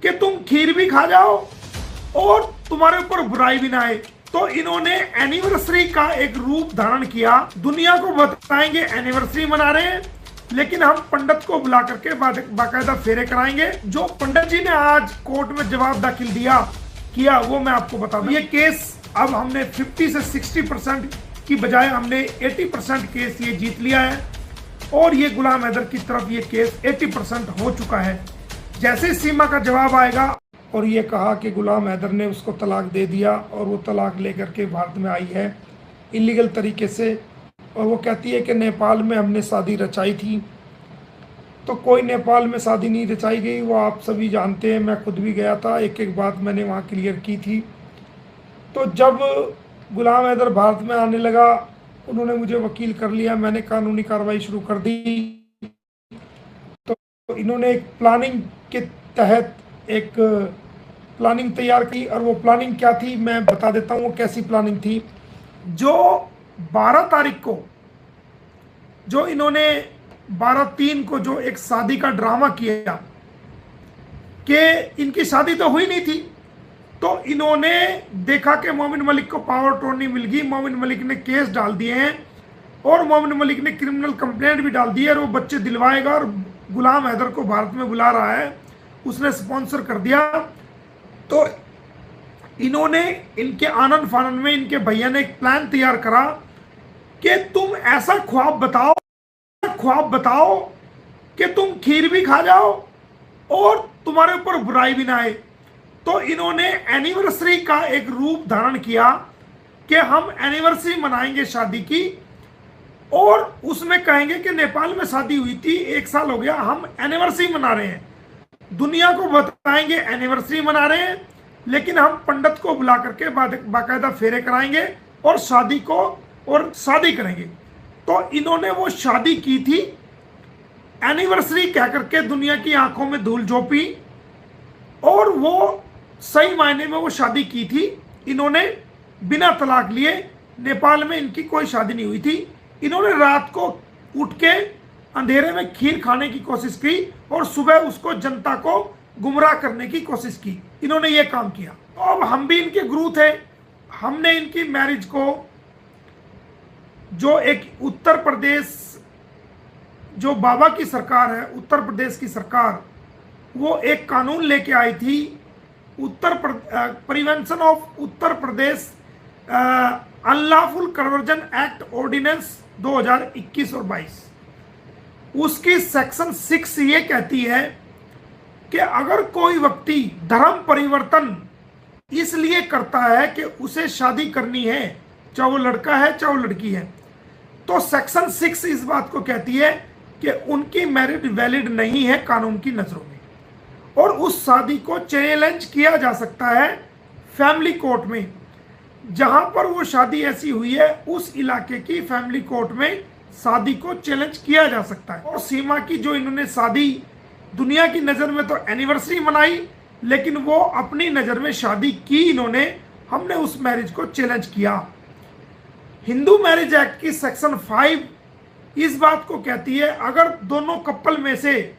कि तुम खीर भी खा जाओ और तुम्हारे ऊपर बुराई भी ना आए। तो इन्होंने एनिवर्सरी का एक रूप धारण किया, दुनिया को बताएंगे एनिवर्सरी मना रहे हैं, लेकिन हम पंडित को बुला करके बाकायदा फेरे कराएंगे। जो पंडित जी ने आज कोर्ट में जवाब दाखिल किया वो मैं आपको बता दूं। ये केस अब हमने 50 से 60% की बजाय हमने 80% केस ये जीत लिया है और ये गुलाम हैदर की तरफ ये केस 80% हो चुका है। जैसे सीमा का जवाब आएगा और ये कहा कि गुलाम हैदर ने उसको तलाक दे दिया और वो तलाक लेकर के भारत में आई है इलीगल तरीके से, और वो कहती है कि नेपाल में हमने शादी रचाई थी। तो कोई नेपाल में शादी नहीं रचाई गई, वो आप सभी जानते हैं, मैं खुद भी गया था, एक एक बात मैंने वहाँ क्लियर की थी। तो जब गुलाम हैदर भारत में आने लगा, उन्होंने मुझे वकील कर लिया, मैंने कानूनी कार्रवाई शुरू कर दी। तो इन्होंने एक प्लानिंग के तहत एक प्लानिंग तैयार की, और वो प्लानिंग क्या थी मैं बता देता हूँ वो कैसी प्लानिंग थी। जो 12 तारीख को जो इन्होंने 12/3 को जो एक शादी का ड्रामा किया कि इनकी शादी तो हुई नहीं थी, तो इन्होंने देखा कि मोमिन मलिक को पावर अटॉर्नी मिल गई, मोमिन मलिक ने केस डाल दिए हैं और मोमिन मलिक ने क्रिमिनल कंप्लेंट भी डाल दी है और वो बच्चे दिलवाएगा और गुलाम हैदर को भारत में बुला रहा है, उसने स्पॉन्सर कर दिया। तो इन्होंने इनके आनंद फानन में इनके भैया ने एक प्लान तैयार करा कि तुम ऐसा ख्वाब बताओ कि तुम खीर भी खा जाओ और तुम्हारे ऊपर बुराई भी ना आए। तो इन्होंने एनिवर्सरी का एक रूप धारण किया कि हम एनिवर्सरी मनाएंगे शादी की और उसमें कहेंगे कि नेपाल में शादी हुई थी, 1 साल हो गया, हम एनिवर्सरी मना रहे हैं, दुनिया को बताएंगे एनिवर्सरी मना रहे हैं, लेकिन हम पंडित को बुला करके बाकायदा फेरे कराएंगे और शादी करेंगे। तो इन्होंने वो शादी की थी, एनिवर्सरी कह करके दुनिया की आंखों में धूल झोंपी, और वो सही मायने में वो शादी की थी। इन्होंने बिना तलाक लिए, नेपाल में इनकी कोई शादी नहीं हुई थी, इन्होंने रात को उठ के अंधेरे में खीर खाने की कोशिश की और सुबह उसको जनता को गुमराह करने की कोशिश की। इन्होंने ये काम किया। तो अब हम भी इनके गुरु थे, हमने इनकी मैरिज को, जो एक उत्तर प्रदेश, जो बाबा की सरकार है, उत्तर प्रदेश की सरकार, वो एक कानून लेके आई थी, prevention of Uttar Pradesh unlawful conversion act ordinance 2021 और 22। उसकी सेक्शन 6 ये कहती है कि अगर कोई व्यक्ति धर्म परिवर्तन इसलिए करता है कि उसे शादी करनी है, चाहे वो लड़का है चाहे वो लड़की है, तो सेक्शन 6 इस बात को कहती है कि उनकी मैरिज वैलिड नहीं है कानून की नजरों में, और उस शादी को चैलेंज किया जा सकता है फैमिली कोर्ट में। जहां पर वो शादी ऐसी हुई है उस इलाके की फैमिली कोर्ट में शादी को चैलेंज किया जा सकता है। और सीमा की जो इन्होंने शादी, दुनिया की नज़र में तो एनिवर्सरी मनाई, लेकिन वो अपनी नज़र में शादी की इन्होंने, हमने उस मैरिज को चैलेंज किया। हिंदू मैरिज एक्ट की सेक्शन 5 इस बात को कहती है, अगर दोनों कपल में से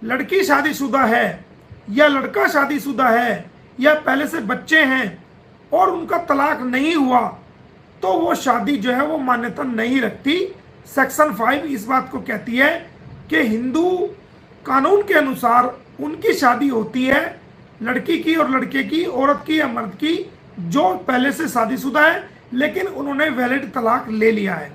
लड़की शादीशुदा है या लड़का शादीशुदा है या पहले से बच्चे हैं और उनका तलाक नहीं हुआ, तो वो शादी जो है वो मान्यता नहीं रखती। सेक्शन 5 इस बात को कहती है कि हिंदू कानून के अनुसार उनकी शादी होती है लड़की की और लड़के की, औरत की या मर्द की, जो पहले से शादीशुदा है लेकिन उन्होंने वैलिड तलाक ले लिया है।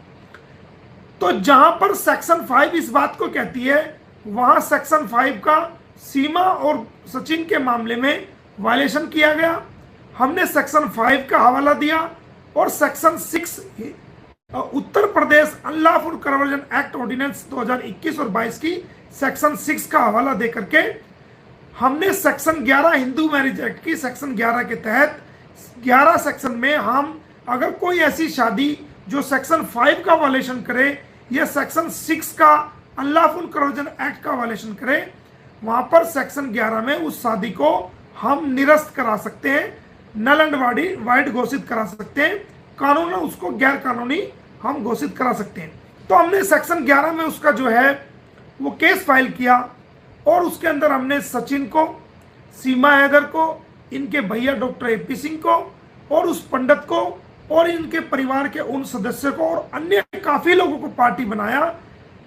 तो जहां पर सेक्शन 5 इस बात को कहती है, वहां सेक्शन 5 का सीमा और सचिन के मामले में वायलेशन किया गया। हमने सेक्शन 5 का हवाला दिया और सेक्शन 6 उत्तर Pradesh unlawful conversion act ordinance 2021 और 22 की सेक्शन 6 का हवाला दे करके हमने सेक्शन 11 हिंदू मैरिज एक्ट की सेक्शन 11 के तहत 11 सेक्शन में हम अगर कोई ऐसी शादी जो सेक्शन 5 का वायलेशन करे या सेक्शन 6 का अनलॉफुल कन्वर्जन एक्ट का वायलेशन करे, वहां पर सेक्शन 11 में उस शादी को हम निरस्त करा सकते हैं, नल एंड वाइड घोषित करा सकते हैं, कानून उसको गैर कानूनी हम घोषित करा सकते हैं। तो हमने सेक्शन 11 में उसका जो है वो केस फाइल किया और उसके अंदर हमने सचिन को, सीमा हैदर को, इनके भैया डॉक्टर एपी सिंह को और उस पंडित को और इनके परिवार के उन सदस्यों को और अन्य काफी लोगों को पार्टी बनाया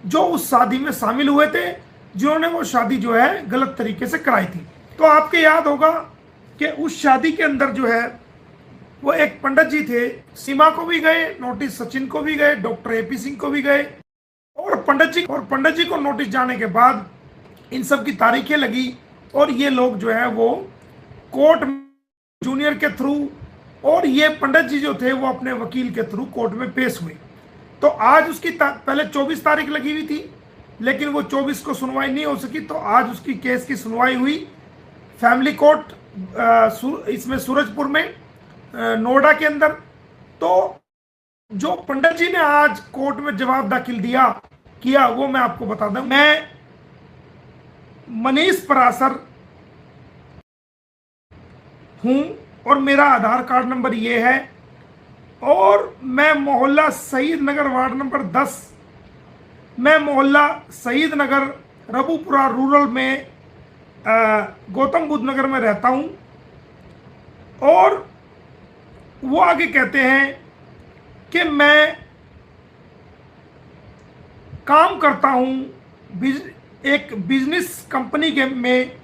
जो उस शादी में शामिल हुए थे, जिन्होंने वो शादी जो है गलत तरीके से कराई थी। तो आपके याद होगा कि उस शादी के अंदर जो है वो एक पंडित जी थे, सीमा को भी गए नोटिस, सचिन को भी गए, डॉक्टर एपी सिंह को भी गए, और पंडित जी को नोटिस जाने के बाद इन सब की तारीखें लगी और ये लोग जो है वो कोर्ट जूनियर के थ्रू और ये पंडित जी जो थे वो अपने वकील के थ्रू कोर्ट में पेश हुए। तो आज उसकी पहले 24 तारीख लगी हुई थी, लेकिन वो 24 को सुनवाई नहीं हो सकी, तो आज उसकी केस की सुनवाई हुई फैमिली कोर्ट, इसमें सूरजपुर में, नोएडा के अंदर। तो जो पंडित जी ने आज कोर्ट में जवाब दाखिल किया वो मैं आपको बता दूं। मैं मनीष परासर हूं और मेरा आधार कार्ड नंबर ये है, और मैं मोहल्ला शहीद नगर वार्ड नंबर 10, मैं मोहल्ला शहीद नगर रबूपुरा रूरल में गौतम बुद्ध नगर में रहता हूं। और वो आगे कहते हैं कि मैं काम करता हूं एक बिजनेस कंपनी के में,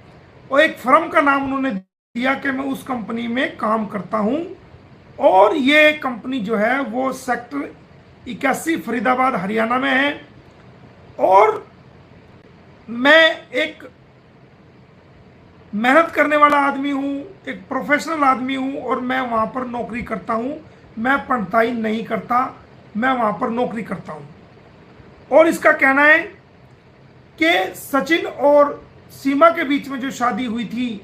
और एक फर्म का नाम उन्होंने दिया कि मैं उस कंपनी में काम करता हूं, और ये कंपनी जो है वो सेक्टर 81 फरीदाबाद हरियाणा में है, और मैं एक मेहनत करने वाला आदमी हूं, एक प्रोफेशनल आदमी हूं, और मैं वहां पर नौकरी करता हूं। मैं पढ़ताई नहीं करता, मैं वहां पर नौकरी करता हूं। और इसका कहना है कि सचिन और सीमा के बीच में जो शादी हुई थी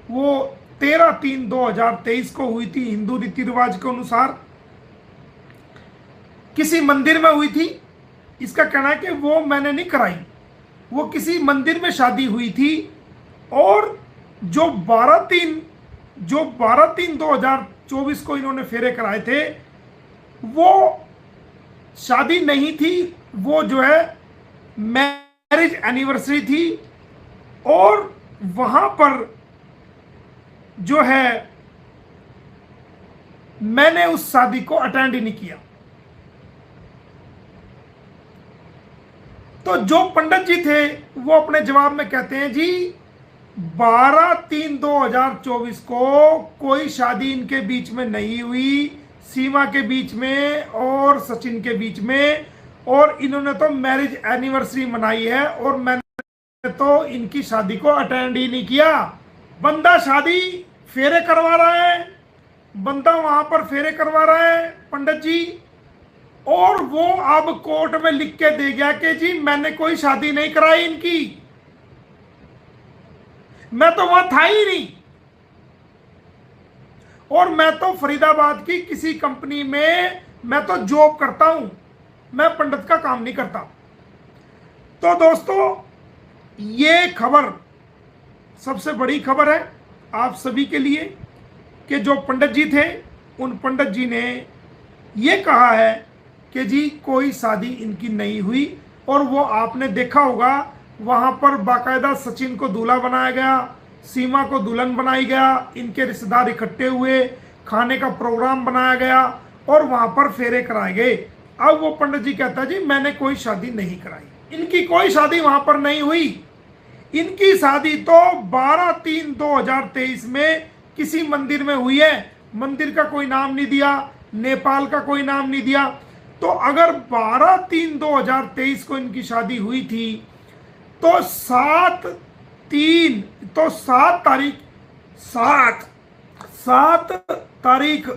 वो 13/3/2023 को हुई थी, हिंदू रीति रिवाज के अनुसार किसी मंदिर में हुई थी। इसका कहना है कि वो मैंने नहीं कराई, वो किसी मंदिर में शादी हुई थी, और जो 12/3/2024 को इन्होंने फेरे कराए थे वो शादी नहीं थी, वो जो है मैरिज एनिवर्सरी थी, और वहां पर जो है मैंने उस शादी को अटेंड ही नहीं किया। तो जो पंडित जी थे वो अपने जवाब में कहते हैं जी 12/3/2024 को कोई शादी इनके बीच में नहीं हुई, सीमा के बीच में और सचिन के बीच में, और इन्होंने तो मैरिज एनिवर्सरी मनाई है और मैंने तो इनकी शादी को अटेंड ही नहीं किया। बंदा शादी फेरे करवा रहा है, बंदा वहां पर फेरे करवा रहा है पंडित जी, और वो अब कोर्ट में लिख के दे गया कि जी मैंने कोई शादी नहीं कराई इनकी, मैं तो वहां था ही नहीं, और मैं तो फरीदाबाद की किसी कंपनी में मैं तो जॉब करता हूं, मैं पंडित का काम नहीं करता। तो दोस्तों ये खबर सबसे बड़ी खबर है आप सभी के लिए कि जो पंडित जी थे उन पंडित जी ने ये कहा है कि जी कोई शादी इनकी नहीं हुई, और वो आपने देखा होगा वहां पर बाकायदा सचिन को दूल्हा बनाया गया, सीमा को दुल्हन बनाई गया, इनके रिश्तेदार इकट्ठे हुए, खाने का प्रोग्राम बनाया गया और वहां पर फेरे कराए गए। अब वो पंडित जी कहता है जी मैंने कोई शादी नहीं कराई, इनकी कोई शादी वहां पर नहीं हुई। इनकी शादी तो 12/3/2023 में किसी मंदिर में हुई है, मंदिर का कोई नाम नहीं दिया, नेपाल का कोई नाम नहीं दिया। तो अगर 12/3/2023 को इनकी शादी हुई थी तो 7 तारीख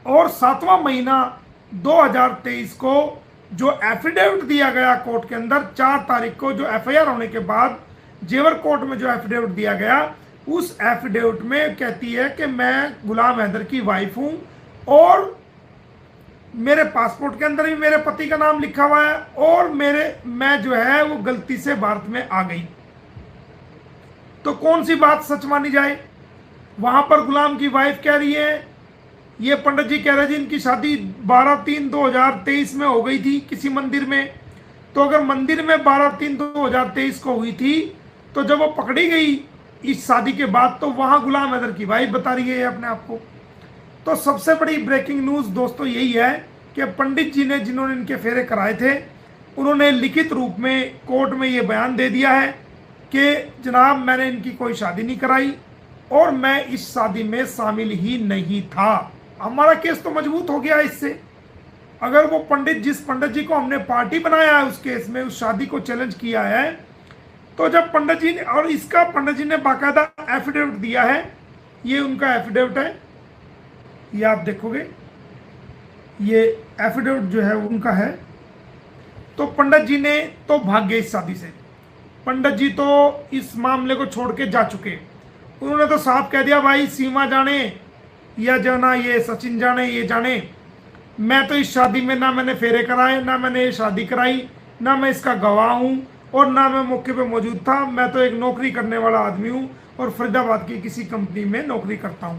और 7वां महीना 2023 को जो एफिडेविट दिया गया कोर्ट के अंदर, 4 तारीख को जो एफआईआर होने के बाद जेवर कोर्ट में जो एफिडेविट दिया गया, उस एफिडेविट में कहती है कि मैं गुलाम हैदर की वाइफ हूं और मेरे पासपोर्ट के अंदर भी मेरे पति का नाम लिखा हुआ है, और मैं जो है वो गलती से भारत में आ गई। तो कौन सी बात सच मानी जाए? वहां पर गुलाम की वाइफ कह रही है, ये पंडित जी कह रहे जी इनकी शादी 12/3/2023 में हो गई थी किसी मंदिर में। तो अगर मंदिर में 12/3/2023 को हुई थी तो जब वो पकड़ी गई इस शादी के बाद तो वहां गुलाम हैदर की वाइफ बता रही है अपने आप को। तो सबसे बड़ी ब्रेकिंग न्यूज दोस्तों यही है कि पंडित जी ने, जिन्होंने इनके फेरे कराए थे, उन्होंने लिखित रूप में कोर्ट में ये बयान दे दिया है कि जनाब मैंने इनकी कोई शादी नहीं कराई और मैं इस शादी में शामिल ही नहीं था। हमारा केस तो मजबूत हो गया इससे। अगर वो पंडित, जिस पंडित जी को हमने पार्टी बनाया है उस केस में, उस शादी को चैलेंज किया है, तो जब पंडित जी ने, और इसका पंडित जी ने बाकायदा एफिडेविट दिया है, ये उनका एफिडेविट है, ये आप देखोगे, ये एफिडेविट जो है उनका है। तो पंडित जी ने तो भाग गए इस शादी से। पंडित जी तो इस मामले को छोड़ के जा चुके। उन्होंने तो साफ कह दिया, भाई सीमा जाने या जाना, ये सचिन जाने, ये जाने, मैं तो इस शादी में ना मैंने फेरे कराए, ना मैंने ये शादी कराई, ना मैं इसका गवाह हूं और ना मैं मौके पे मौजूद था। मैं तो एक नौकरी करने वाला आदमी हूं और फरीदाबाद की किसी कंपनी में नौकरी करता हूं।